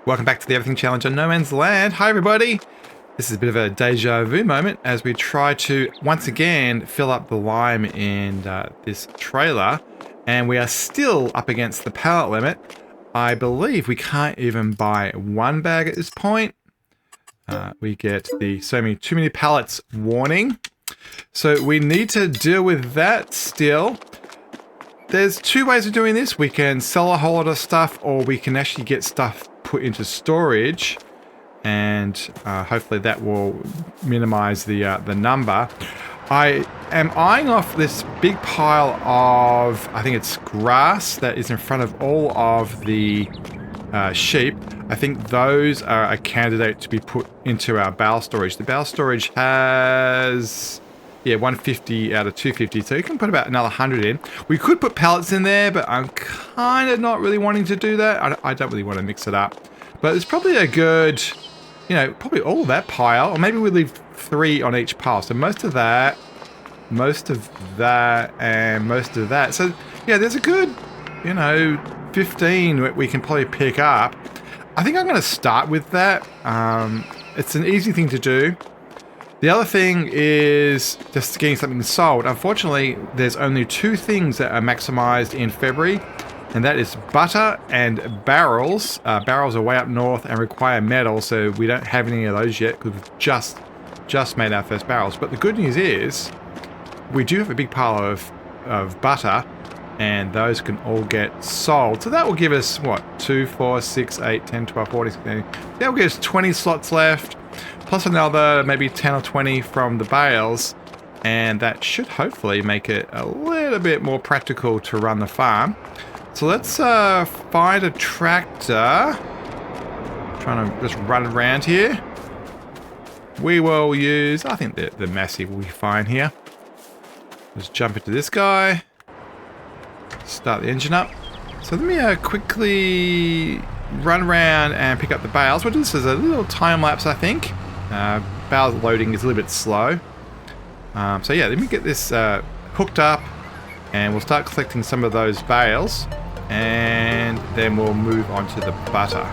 Welcome back to the Everything Challenge on No Man's Land. Hi everybody! This is a bit of a deja vu moment as we try to once again fill up the lime in this trailer, and we are still up against the pallet limit. I believe we can't even buy one bag at this point. We get the too many pallets warning. So we need to deal with that still. There's two ways of doing this. We can sell a whole lot of stuff, or we can actually get stuff put into storage, and hopefully that will minimize the number. I am eyeing off this big pile of, I think it's grass that is in front of all of the sheep. I think those are a candidate to be put into our bale storage. The bale storage has, yeah, 150 out of 250, so you can put about another 100 in. We could put pallets in there, but I'm kind of not really wanting to do that. I don't really want to mix it up. But it's probably a good, you know, probably all of that pile, or maybe we leave 3 on each pile. So most of that, and most of that. So yeah, there's a good, you know, 15 that we can probably pick up. I think I'm going to start with that. It's an easy thing to do. The other thing is just getting something sold. Unfortunately, there's only 2 things that are maximized in February, and that is butter and barrels. Barrels are way up north and require metal, so we don't have any of those yet because we've just made our first barrels. But the good news is we do have a big pile of butter, and those can all get sold. So that will give us, what, 2, 4, 6, 8, 10, 12, 14, 16. That will give us 20 slots left, plus another maybe 10 or 20 from the bales, and that should hopefully make it a little bit more practical to run the farm. So let's find a tractor. Trying to just run around here. We will use, I think the Massey will be fine here. Let's jump into this guy. Start the engine up. So let me quickly run around and pick up the bales. We'll do this as a little time lapse, I think. Bales loading is a little bit slow. So yeah, let me get this hooked up, and we'll start collecting some of those bales, and then we'll move on to the butter.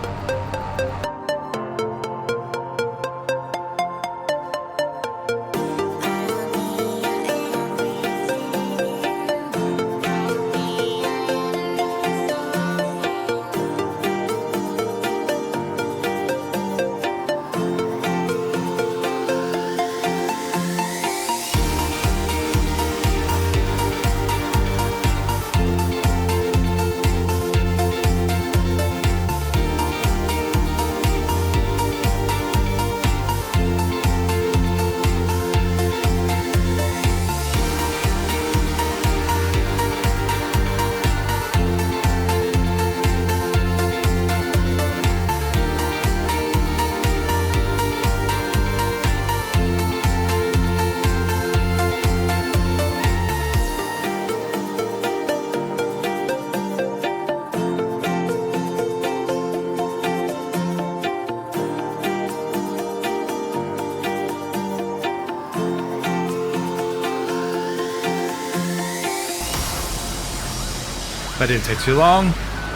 That didn't take too long.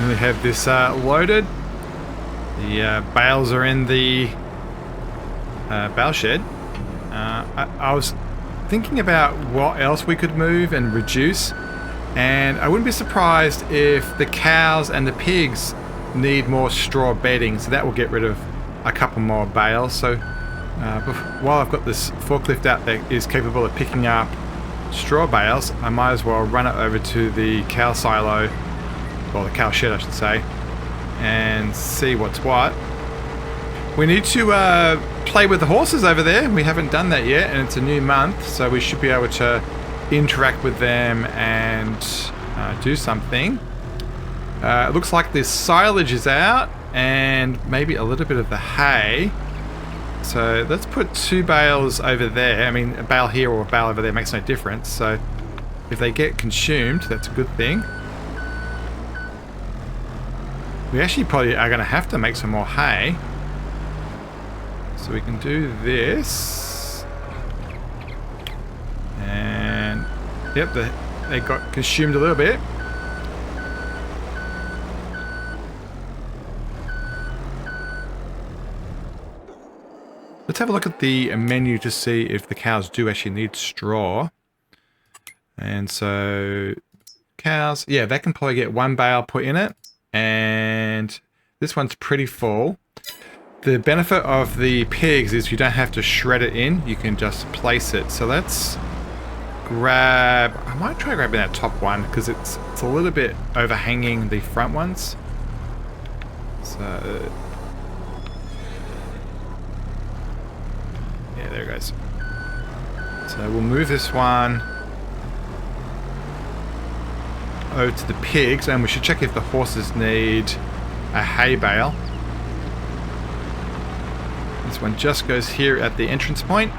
We have this loaded. The bales are in the bale shed. I was thinking about what else we could move and reduce, and I wouldn't be surprised if the cows and the pigs need more straw bedding, so that will get rid of a couple more bales. So while I've got this forklift out that is capable of picking up straw bales, I might as well run it over to the cow silo, or the cow shed I should say, and see what's what. We need to play with the horses over there. We haven't done that yet, and it's a new month, so we should be able to interact with them and do something. It looks like this silage is out, and maybe a little bit of the hay. So let's put 2 bales over there. I mean, a bale here or a bale over there makes no difference. So if they get consumed, that's a good thing. We actually probably are going to have to make some more hay. So we can do this. And yep, they got consumed a little bit. Let's have a look at the menu to see if the cows do actually need straw. And so, cows, yeah, they can probably get 1 bale put in it. And this one's pretty full. The benefit of the pigs is you don't have to shred it in. You can just place it. So let's grab... I might try grabbing that top one because it's a little bit overhanging the front ones. So... yeah, there it goes. So we'll move this one over to the pigs, and we should check if the horses need a hay bale. This one just goes here at the entrance point.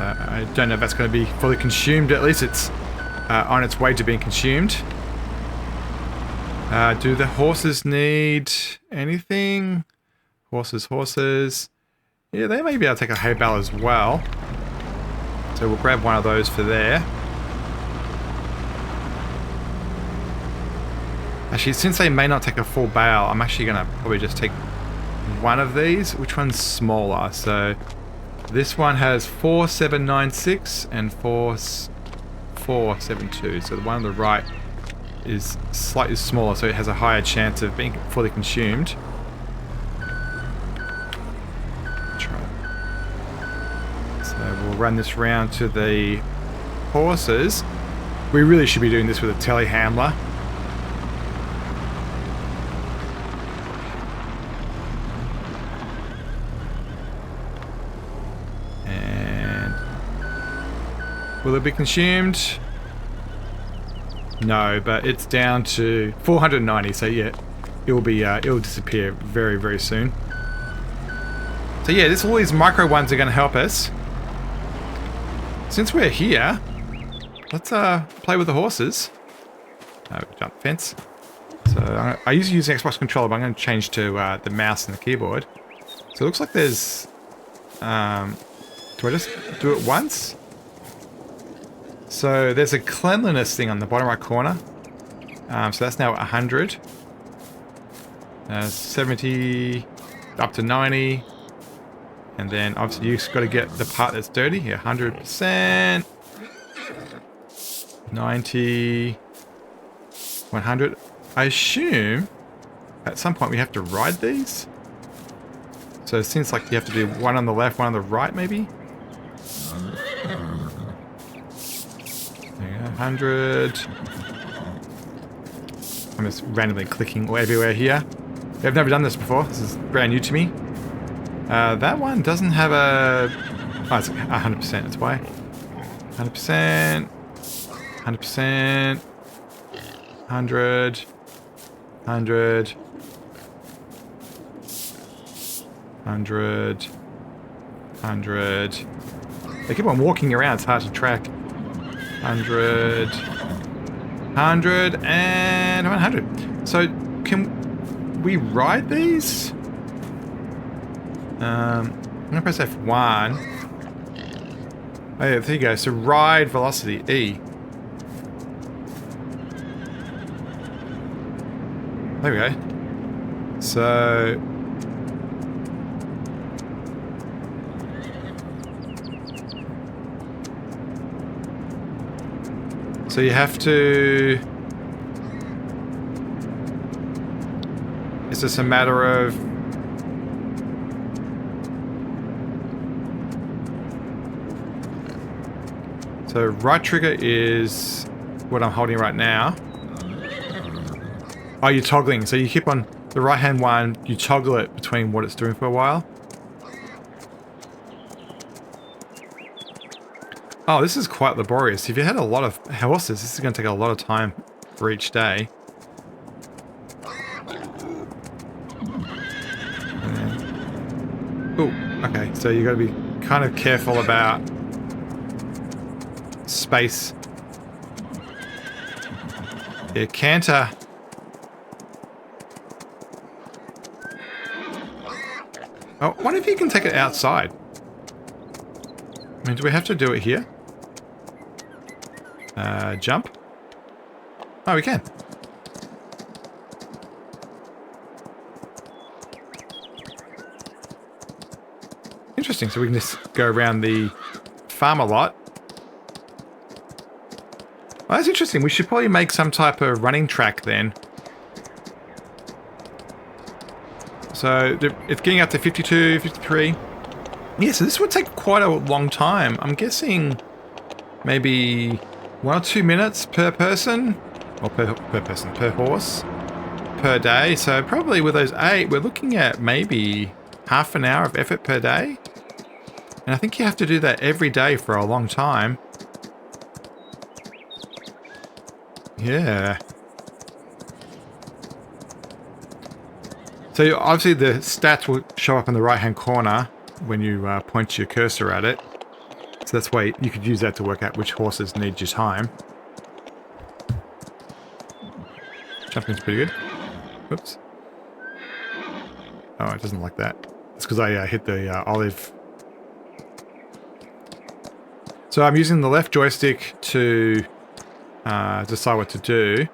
I don't know if that's going to be fully consumed. At least it's on its way to being consumed. Do the horses need anything? Horses. Yeah, they may be able to take a hay bale as well. So we'll grab one of those for there. Actually, since they may not take a full bale, I'm actually going to probably just take one of these. Which one's smaller? So this one has 4796 and 4472. So the one on the right is slightly smaller, so it has a higher chance of being fully consumed. So we'll run this round to the horses. We really should be doing this with a telehandler. And will it be consumed? No, but it's down to 490, so yeah, it'll disappear very, very soon. So yeah, all these micro ones are going to help us. Since we're here, let's play with the horses. Jump fence. So I usually use the Xbox controller, but I'm going to change to the mouse and the keyboard. So it looks like there's... do I just do it once? So there's a cleanliness thing on the bottom right corner. So that's now 100. 70 up to 90. And then obviously you've got to get the part that's dirty. Yeah, 100%. 90. 100. I assume at some point we have to ride these. So it seems like you have to do one on the left, one on the right maybe. 100. I'm just randomly clicking everywhere here. I've never done this before. This is brand new to me. That one doesn't have a... oh, it's 100%. That's why. 100%. 100%. 100. 100. 100. 100. They keep on walking around. It's hard to track. 100, 100, and 100. So, can we ride these? I'm going to press F1. Oh yeah, there you go. So, ride velocity, E. There we go. So... so you have to... it's just a matter of... so right trigger is what I'm holding right now. Oh, you're toggling. So you keep on the right hand one, you toggle it between what it's doing for a while. Oh, this is quite laborious. If you had a lot of horses, this is going to take a lot of time for each day. Oh, okay. So you got to be kind of careful about space. Yeah, canter. Oh, what if you can take it outside? I mean, do we have to do it here? Jump? Oh, we can. interesting. So we can just go around the farm a lot. Oh, that's interesting. We should probably make some type of running track then. So it's getting up to 52, 53. Yeah, so this would take quite a long time. I'm guessing maybe 1 or 2 minutes per person. Or per horse. Per day. So probably with those 8, we're looking at maybe half an hour of effort per day. And I think you have to do that every day for a long time. Yeah. So obviously the stats will show up in the right hand corner when you point your cursor at it. So that's why you could use that to work out which horses need your time. Jumping's pretty good. Oops. Oh, it doesn't like that. It's because I hit the olive. So I'm using the left joystick to decide what to do.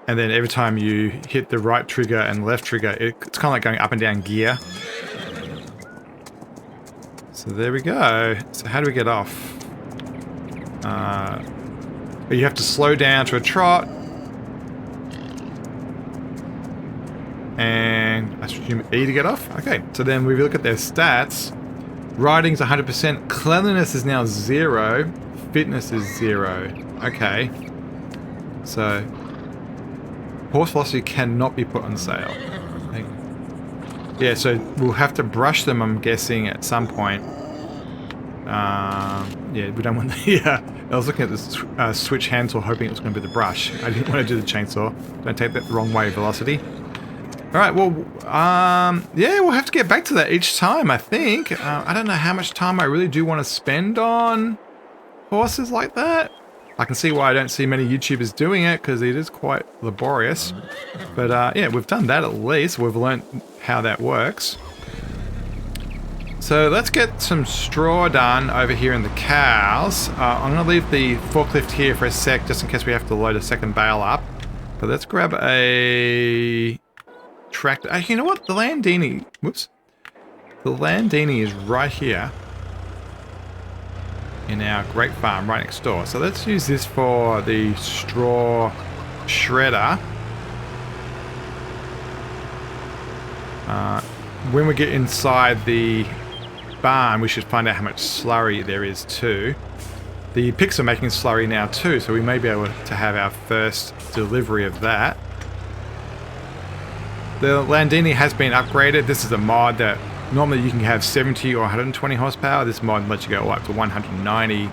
And then every time you hit the right trigger and left trigger, it's kind of like going up and down gear. So there we go. So how do we get off? You have to slow down to a trot. And I assume E to get off. Okay, so then we look at their stats. Riding's 100%. Cleanliness is now 0. Fitness is 0. Okay. So horse velocity cannot be put on sale. Yeah, so we'll have to brush them, I'm guessing, at some point. Yeah, we don't want the... I was looking at this switch handsaw hoping it was going to be the brush. I didn't want to do the chainsaw. Don't take that the wrong way, velocity. Alright, well, yeah, we'll have to get back to that each time, I think. I don't know how much time I really do want to spend on horses like that. I can see why I don't see many YouTubers doing it, because it is quite laborious. But yeah, we've done that at least. We've learnt how that works. So let's get some straw done over here in the cows. I'm going to leave the forklift here for a sec, just in case we have to load a second bale up. But let's grab a tractor. You know what? The Landini... Whoops. The Landini is right here in our grape farm right next door. So let's use this for the straw shredder. When we get inside the barn, we should find out how much slurry there is too. The picks are making slurry now too, so we may be able to have our first delivery of that. The Landini has been upgraded. This is a mod that normally you can have 70 or 120 horsepower. This mod lets you go up to 190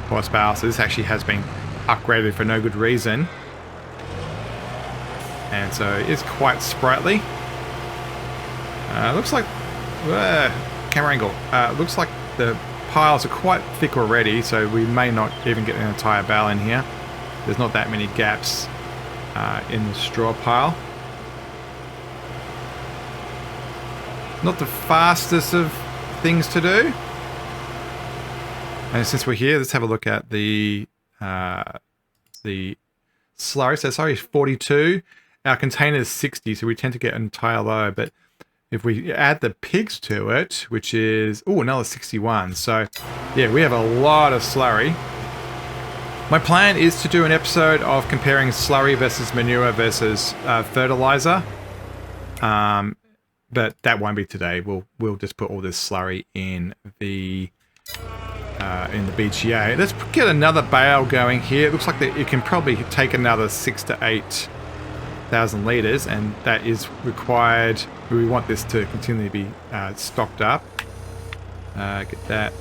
horsepower, so this actually has been upgraded for no good reason. And so it's quite sprightly. Looks like... camera angle. Looks like the piles are quite thick already, so we may not even get an entire bale in here. There's not that many gaps in the straw pile. Not the fastest of things to do. And since we're here, let's have a look at the slurry. So sorry, 42. Our container is 60, so we tend to get an entire load. But if we add the pigs to it, which is another 61. So yeah, we have a lot of slurry. My plan is to do an episode of comparing slurry versus manure versus fertilizer. But that won't be today. We'll just put all this slurry in the BGA. Let's get another bale going here. It looks like it can probably take another 6,000 to 8,000 litres, and that is required. We want this to continually be stocked up. Get that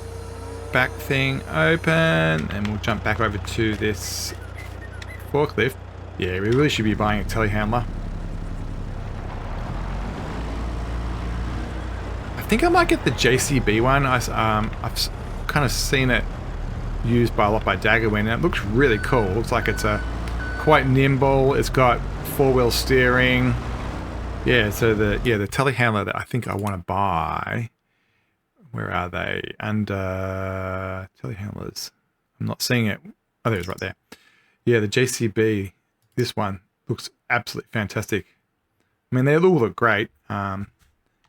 back thing open, and we'll jump back over to this forklift. Yeah, we really should be buying a telehandler. I think I might get the JCB one. I've kind of seen it used by a lot by Daggerwind, and it looks really cool. It looks like it's quite nimble. It's got 4-wheel steering. Yeah, so the telehandler that I think I want to buy. Where are they? Under telehandlers. I'm not seeing it. Oh, there it is right there. Yeah, the JCB. This one looks absolutely fantastic. I mean, they all look great.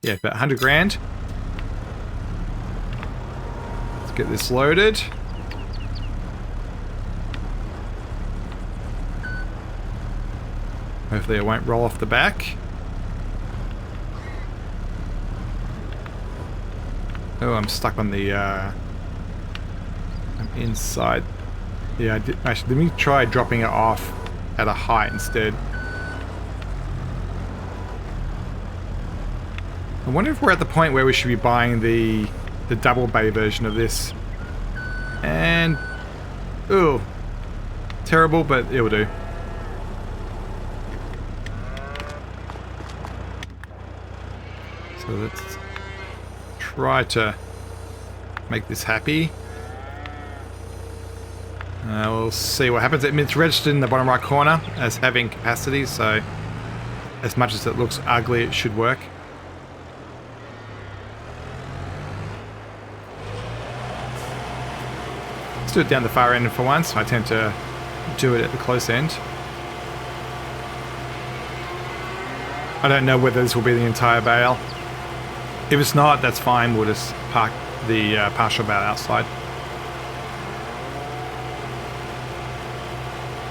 Yeah, about 100 grand. get this loaded. Hopefully it won't roll off the back. Oh, I'm stuck on the, I'm inside. Yeah, actually, let me try dropping it off at a height instead. I wonder if we're at the point where we should be buying the double bay version of this. And, oh, terrible, but it will do. So let's try to make this happy. We'll see what happens. I mean, it's registered in the bottom right corner as having capacity, so as much as it looks ugly, it should work. Let's do it down the far end for once. I tend to do it at the close end. I don't know whether this will be the entire bale. If it's not, that's fine. We'll just park the partial bale outside.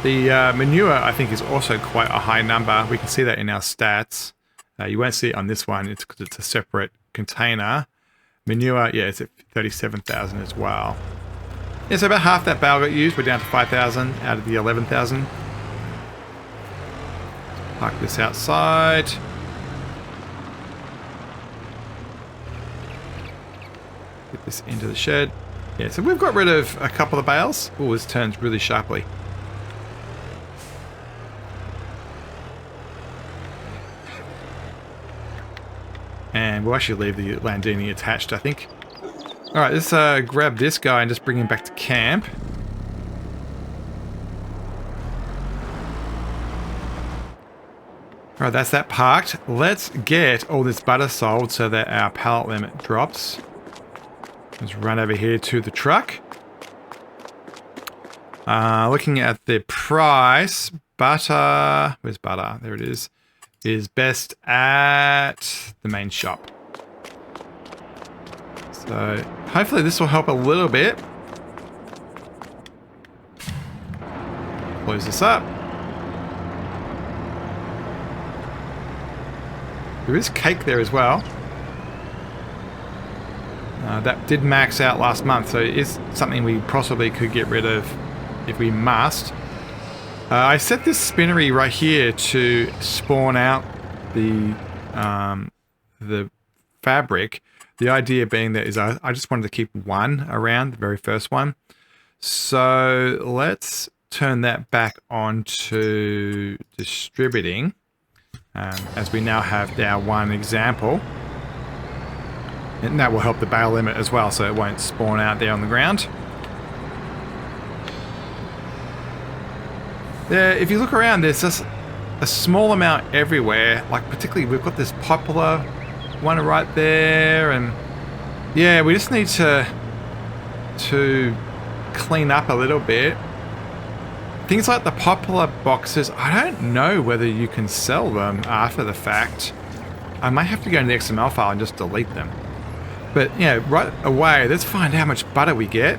The manure, I think, is also quite a high number. We can see that in our stats. You won't see it on this one. It's because it's a separate container. Manure, yeah, it's at 37,000 as well. Yeah, so about half that bale got used. We're down to 5,000 out of the 11,000. Park this outside. Get this into the shed. Yeah, so we've got rid of a couple of bales. Oh, this turns really sharply. And we'll actually leave the Landini attached, I think. Alright, let's grab this guy and just bring him back to camp. Alright, that's that parked. Let's get all this butter sold so that our pallet limit drops. Let's run over here to the truck. Looking at the price, butter... Where's butter? There it is. Is best at the main shop. So hopefully this will help a little bit. Close this up. There is cake there as well. That did max out last month, so it is something we possibly could get rid of if we must. I set this spinnery right here to spawn out the fabric. The idea being that is I just wanted to keep one around, the very first one. So let's turn that back on to distributing, as we now have our one example. And that will help the bale limit as well, so it won't spawn out there on the ground. There, if you look around, there's just a small amount everywhere. Like particularly, we've got this poplar one right there, and yeah, we just need to clean up a little bit. Things like the poplar boxes, I don't know whether you can sell them after the fact. I might have to go into the XML file and just delete them. But yeah, right away, let's find out how much butter we get.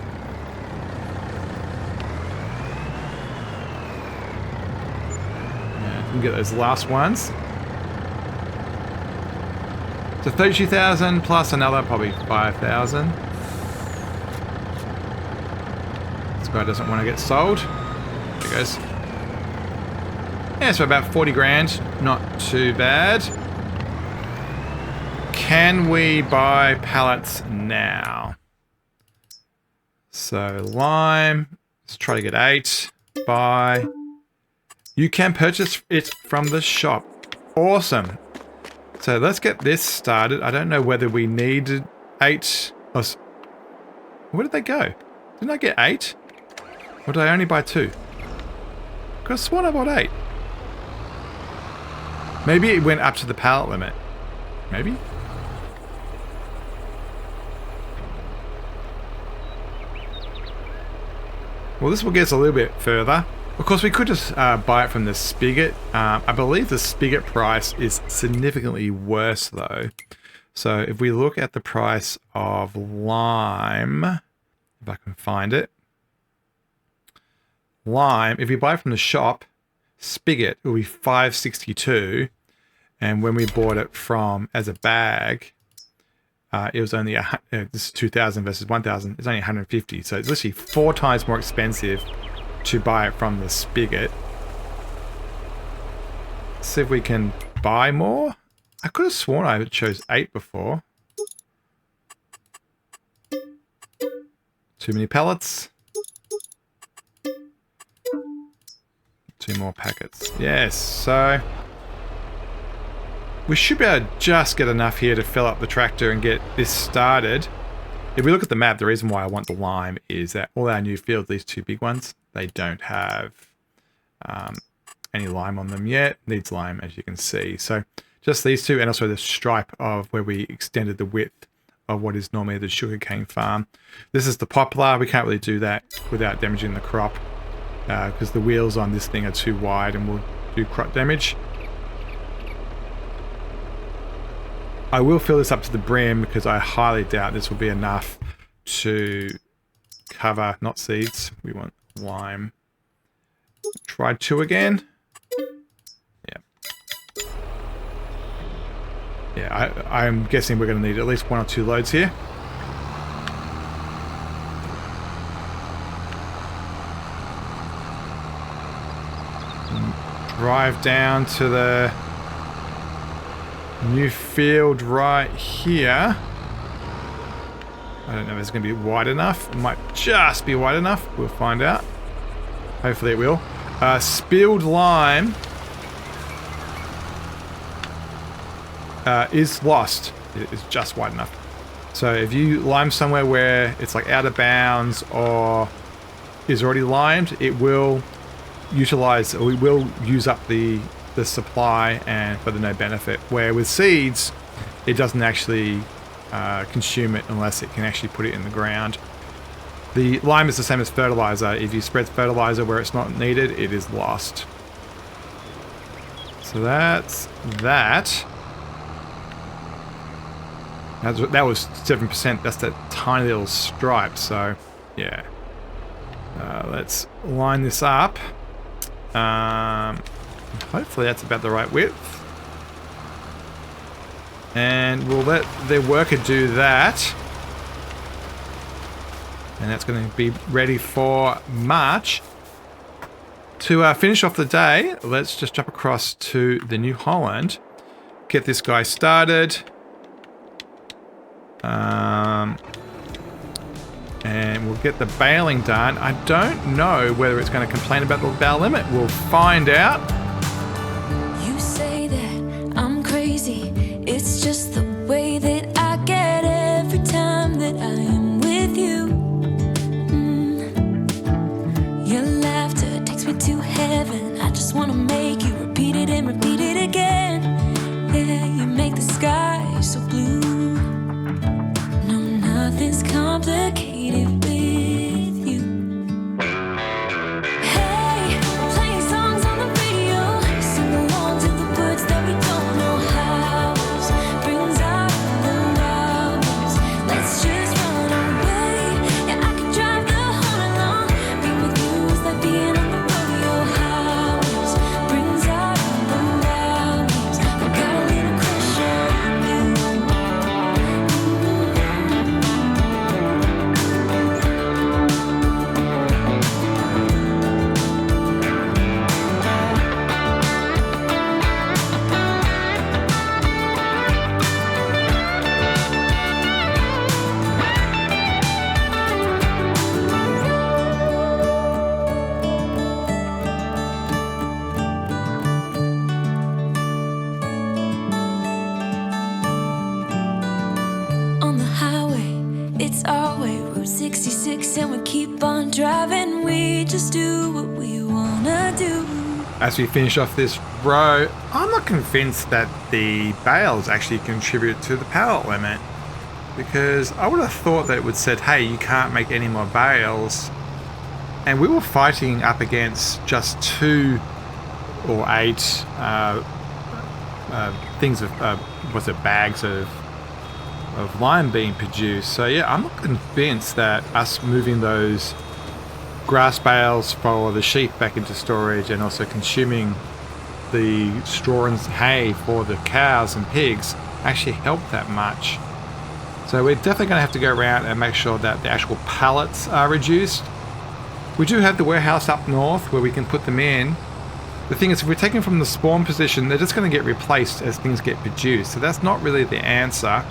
We can get those last ones. So 32,000 plus another probably 5,000. This guy doesn't want to get sold. There he goes. Yeah, so about 40 grand. Not too bad. Can we buy pallets now? So lime. Let's try to get 8. Buy. You can purchase it from the shop. Awesome. So let's get this started. I don't know whether we needed 8. Oh, where did they go? Didn't I get 8? Or did I only buy 2? Could have sworn I bought 8. Maybe it went up to the pallet limit. Maybe? Well, this will get us a little bit further. Of course, we could just buy it from the spigot. I believe the spigot price is significantly worse, though. So if we look at the price of lime, if I can find it. Lime, if you buy from the shop, spigot, it will be $5.62. And when we bought it from as a bag, it was only, this is 2,000 versus 1,000. It's only 150. So it's literally 4 times more expensive to buy it from the spigot. Let's see if we can buy more. I could have sworn I chose 8 before. Too many pellets. 2 more packets. Yes, so we should be able to just get enough here to fill up the tractor and get this started. If we look at the map, the reason why I want the lime is that all our new fields, these 2 big ones, they don't have any lime on them yet. Needs lime, as you can see. So just these 2, and also the stripe of where we extended the width of what is normally the sugarcane farm. This is the poplar. We can't really do that without damaging the crop because the wheels on this thing are too wide and will do crop damage. I will fill this up to the brim because I highly doubt this will be enough to cover, not seeds, we want lime. Try 2 again. Yeah, I'm guessing we're going to need at least 1 or 2 loads here. And drive down to the new field right here. I don't know if it's going to be wide enough. It might just be wide enough. We'll find out. Hopefully it will. Spilled lime is lost. It is just wide enough. So if you lime somewhere where it's like out of bounds or is already limed, it will utilize, or we will use up the supply and for the no benefit. Where with seeds, it doesn't actually consume it unless it can actually put it in the ground. The lime is the same as fertilizer. If you spread fertilizer where it's not needed, it is lost. So that's that. That was 7%. That's that tiny little stripe. So, yeah. Let's line this up. Hopefully that's about the right width. And we'll let the worker do that. And that's going to be ready for March. To finish off the day, let's just jump across to the New Holland. Get this guy started. And we'll get the baling done. I don't know whether it's going to complain about the bale limit. We'll find out. You say that I'm crazy. It's just the way that I get every time that I am with you. Your laughter takes me to heaven. I just want to make you repeat it and repeat it again. Yeah, you make the sky so blue. No, nothing's complicated with you. Hey, playing songs on the radio, sing along to the words that we don't know how. Brings out the hours. Let's just run away. Yeah, I could drive the whole night long. Being with you is like being on the rodeo house. Brings out the hours. I got a little crush on you. On the highway, it's our way, Route 66, and we keep on driving. We just do what we wanna do. As we finish off this row, I'm not convinced that the bales actually contribute to the pallet limit, because I would have thought that it would said, hey, you can't make any more bales, and we were fighting up against just 2 or 8 things of bags of of lime being produced. So yeah, I'm not convinced that us moving those grass bales for the sheep back into storage and also consuming the straw and hay for the cows and pigs actually help that much. So we're definitely going to have to go around and make sure that the actual pallets are reduced. We do have the warehouse up north where we can put them in. The thing is, if we're taking from the spawn position, they're just going to get replaced as things get produced. So that's not really the answer.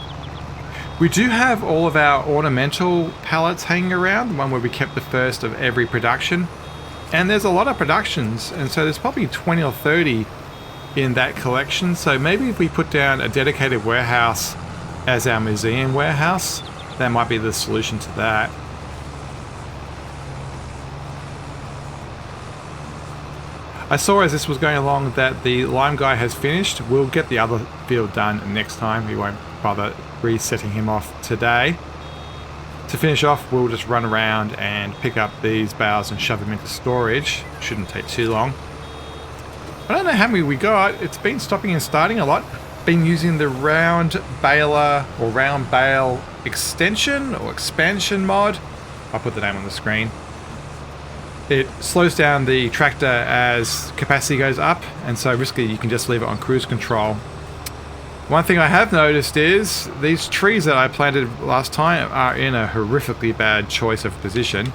We do have all of our ornamental pallets hanging around, the one where we kept the first of every production. And there's a lot of productions, and so there's probably 20 or 30 in that collection. So maybe if we put down a dedicated warehouse as our museum warehouse, that might be the solution to that. I saw as this was going along that the lime guy has finished. We'll get the other field done next time. We won't bother resetting him off today. To finish off, we'll just run around and pick up these bales and shove them into storage. Shouldn't take too long. I don't know how many we got. It's been stopping and starting a lot. Been using the round baler or round bale extension or expansion mod. I'll put the name on the screen. It slows down the tractor as capacity goes up, and so risky you can just leave it on cruise control. One thing I have noticed is these trees that I planted last time are in a horrifically bad choice of position.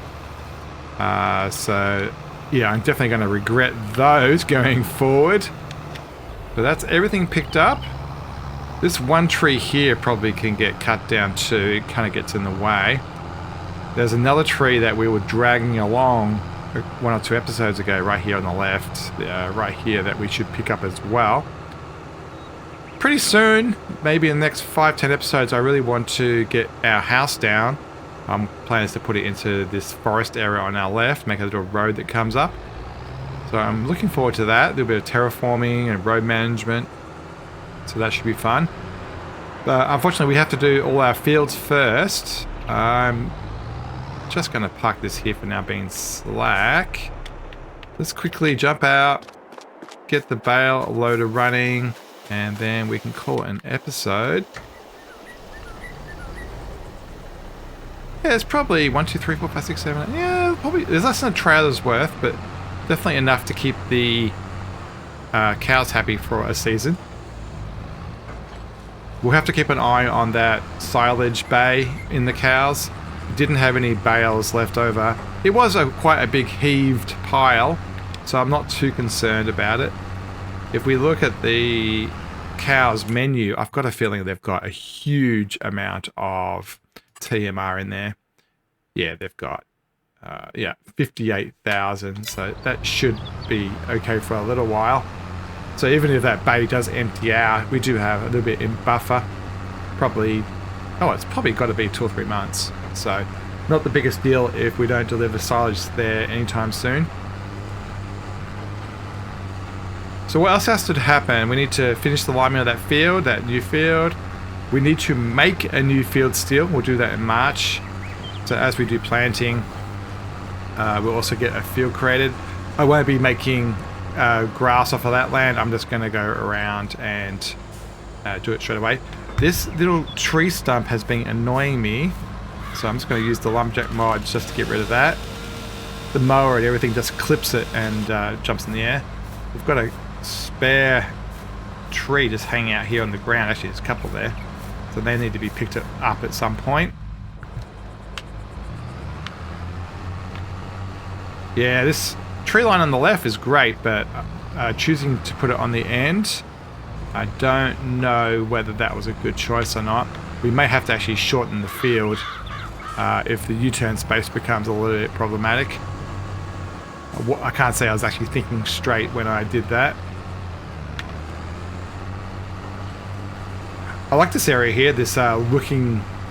So yeah, I'm definitely going to regret those going forward. But that's everything picked up. This one tree here probably can get cut down too. It kind of gets in the way. There's another tree that we were dragging along 1 or 2 episodes ago right here on the left, right here, that we should pick up as well. Pretty soon, maybe in the next 5-10 episodes, I really want to get our house down. Plan is to put it into this forest area on our left, make a little road that comes up. So I'm looking forward to that. A little bit of terraforming and road management. So that should be fun. But unfortunately, we have to do all our fields first. I'm just going to park this here for now being slack. Let's quickly jump out, get the bale loader running, and then we can call it an episode. Yeah, it's probably 1, 2, 3, 4, 5, 6, 7, 8. Yeah, probably there's less than a trailer's worth, but definitely enough to keep the cows happy for a season. We'll have to keep an eye on that silage bay in the cows. It didn't have any bales left over. It was quite a big heaved pile, so I'm not too concerned about it. If we look at the cows menu, I've got a feeling they've got a huge amount of TMR in there. Yeah, they've got 58,000, so that should be okay for a little while. So even if that bay does empty out, we do have a little bit in buffer. Probably, it's probably got to be 2 or 3 months. So not the biggest deal if we don't deliver silage there anytime soon. So what else has to happen? We need to finish the liming of that field, that new field. We need to make a new field still. We'll do that in March. So as we do planting, we'll also get a field created. I won't be making grass off of that land. I'm just going to go around and do it straight away. This little tree stump has been annoying me, so I'm just going to use the lumberjack mod just to get rid of that. The mower and everything just clips it and jumps in the air. We've got a spare tree just hanging out here on the ground. Actually, there's a couple there, so they need to be picked up at some point. Yeah, this tree line on the left is great, but choosing to put it on the end, I don't know whether that was a good choice or not. We may have to actually shorten the field if the U-turn space becomes a little bit problematic. I can't say I was actually thinking straight when I did that. I like this area here, this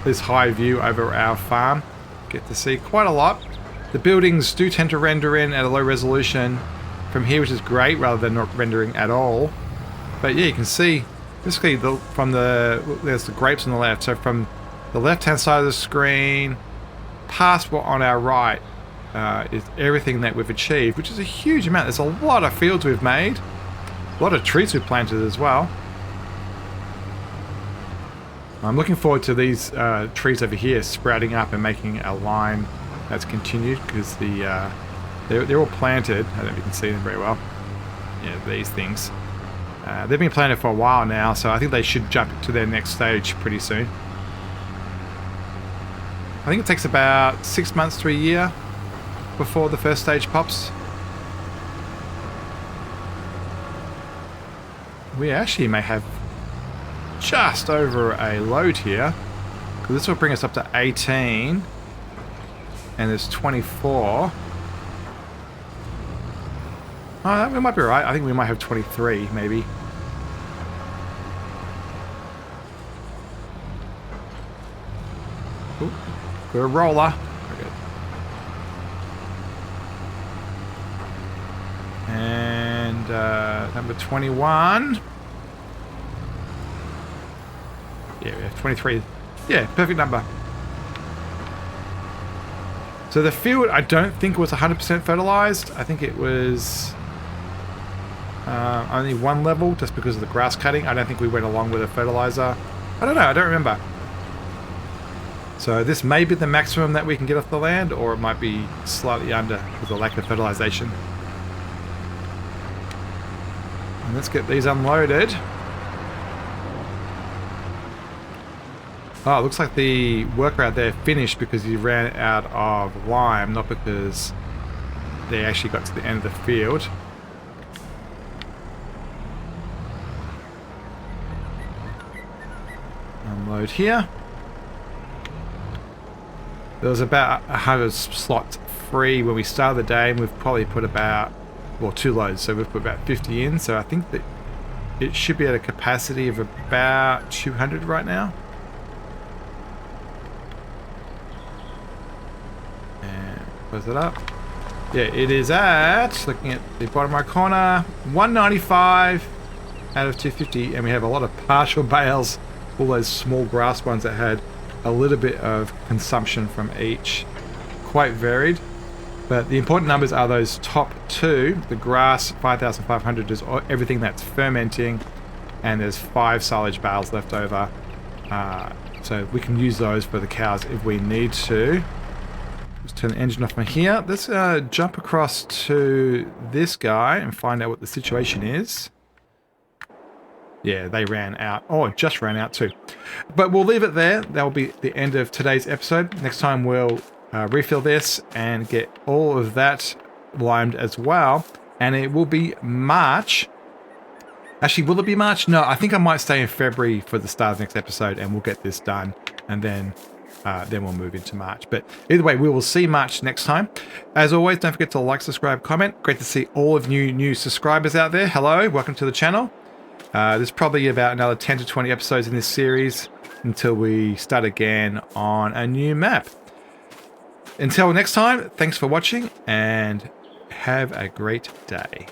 this high view over our farm. Get to see quite a lot. The buildings do tend to render in at a low resolution from here, which is great, rather than not rendering at all. But yeah, you can see basically there's the grapes on the left. So from the left-hand side of the screen, past what on our right is everything that we've achieved, which is a huge amount. There's a lot of fields we've made, a lot of trees we've planted as well. I'm looking forward to these trees over here sprouting up and making a line that's continued, because they're all planted. I don't know if you can see them very well. Yeah, these things. They've been planted for a while now, so I think they should jump to their next stage pretty soon. I think it takes about 6 months to a year before the first stage pops. We actually may have just over a load here, because this will bring us up to 18, and there's 24. Oh, we might be right. I think we might have 23, maybe. Ooh, good roller. Very good. And number 21. Yeah, we have 23. Yeah, perfect number. So the field, I don't think was 100% fertilized. I think it was only one level, just because of the grass cutting. I don't think we went along with a fertilizer. I don't know. I don't remember. So this may be the maximum that we can get off the land, or it might be slightly under with the lack of fertilization. And let's get these unloaded. Oh, it looks like the worker out there finished because he ran out of lime, not because they actually got to the end of the field. Unload here. There was about 100 slots free when we started the day, and we've probably put about, well, 2 loads, so we've put about 50 in. So I think that it should be at a capacity of about 200 right now. Close it up. Yeah, it is at, looking at the bottom right corner, 195 out of 250, and we have a lot of partial bales, all those small grass ones that had a little bit of consumption from each. Quite varied, but the important numbers are those top 2. The grass, 5,500, is everything that's fermenting, and there's 5 silage bales left over, so we can use those for the cows if we need to. Let's turn the engine off from here. Let's jump across to this guy and find out what the situation is. Yeah, they ran out. Oh, it just ran out too. But we'll leave it there. That will be the end of today's episode. Next time we'll refill this and get all of that limed as well. And it will be March. Actually, will it be March? No, I think I might stay in February for the start of the next episode, and we'll get this done. And then we'll move into March. But either way, we will see March next time. As always, don't forget to like, subscribe, comment. Great to see all of you new subscribers out there. Hello, welcome to the channel. There's probably about another 10 to 20 episodes in this series until we start again on a new map. Until next time, thanks for watching and have a great day.